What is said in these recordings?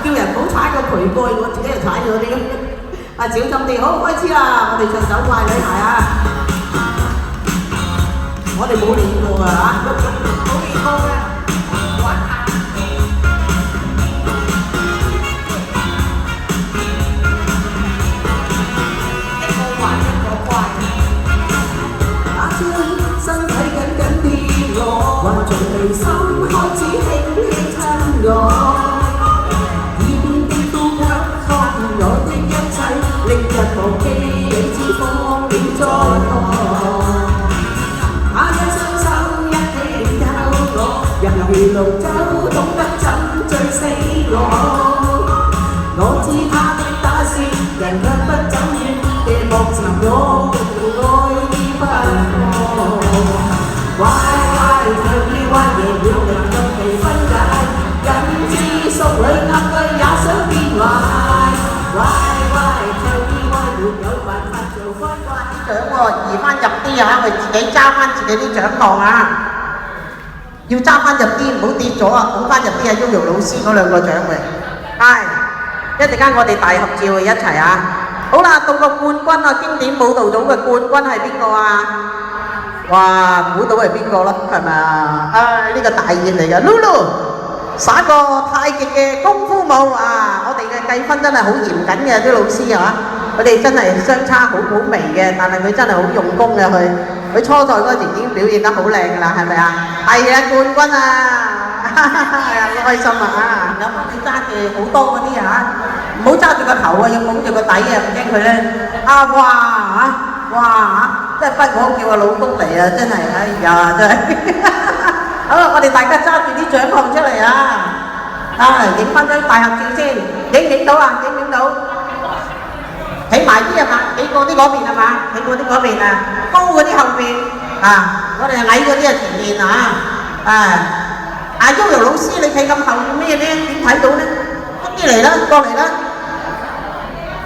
叫人唔好踩個渠蓋，我自己就踩咗啲。小心啲，好開始啦！我哋隻手怪女孩啊，我哋冇練過啊嚇，冇練過嘅，玩下。一個玩一個怪。打招身體緊緊貼我，還從眉心開始輕輕親我。歷日忘記你只放了在旁，下一雙手一起領透我，人如龍舟懂得怎醉死我。我知他的打算，人卻不怎願，夜幕前我愛意不過。歪歪唱於彎夜了令人被分解，緊知宿裏鴨句也想變壞。獎喎，移翻入啲啊！佢自己揸翻自己啲獎項啊，要揸翻入啲，唔好跌咗啊！捧翻入啲啊！Yoyo老師嗰兩個獎嘅，係一陣間我哋大合照一齊啊！好啦，到個冠軍啊，經典舞蹈組嘅冠軍係邊個啊？哇，估到係邊個啦？係咪啊？呢個大熱嚟嘅 Lulu， 耍個太極嘅功夫舞啊！我哋嘅計分真係好嚴謹嘅啲老師啊！佢哋真係相差好微嘅，但係佢真係好用功嘅佢初賽嗰時已經表現得好靚㗎啦，係咪啊？係啊，冠軍啊！開心啊！有冇你揸住好多嗰啲啊？唔好揸住個頭啊，要捧住個底啊，唔驚佢咧啊！哇！真係不枉叫個老公嚟啊！真係，哎呀，真係好啦，我哋大家揸住啲獎項出嚟啊！影翻張大合照先，影到啊？影到？起埋啲啊嘛，起過啲嗰邊啊嘛，起過啲嗰邊啊，高嗰啲後邊啊，我哋矮嗰啲啊前面啊，Yoyo老師你企咁後做咩咧？點睇到咧？快啲嚟啦，過嚟啦，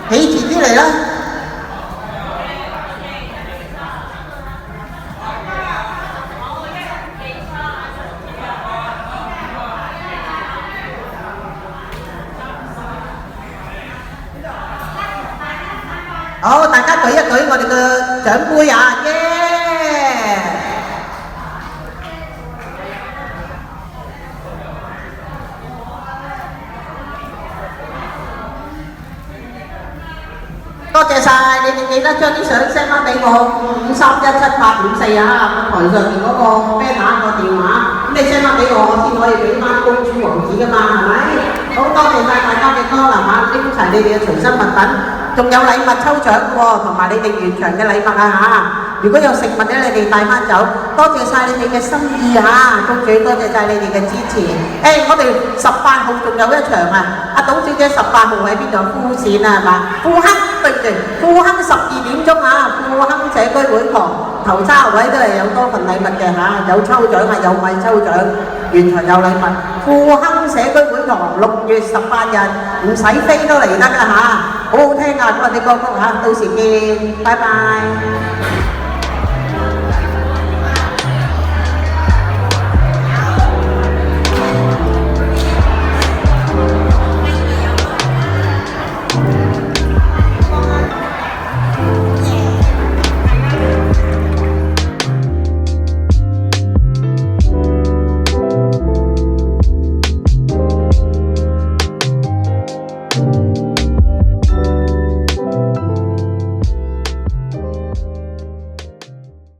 起前啲嚟啦。好，大家舉一舉我哋嘅獎杯啊！耶！多謝晒，你哋記得將啲相 send 翻俾我5317854啊！台上面嗰個 banner 個電話，咁你 send 翻俾我，我先可以俾翻公主王子噶嘛，係咪？好多謝晒大家嘅光臨啊！拎齊你哋嘅隨身物品。仲有禮物抽獎喎，同埋你哋現場嘅禮物啊嚇！如果有食物咧，你哋帶翻走，多謝晒你哋嘅心意嚇，公主多謝晒你哋嘅支持。我哋18號仲有一場啊！阿董小姐18號喺邊度？富善啊係嘛？富亨對唔住，富亨12點鐘啊！富亨社區會堂頭3位都係有多份禮物嘅嚇，有抽獎啊，有米抽獎，現場有禮物。富亨社區會堂6月18日唔使飛都嚟得㗎嚇！好好聽啊！嗰啲歌曲嚇，到時見，拜拜。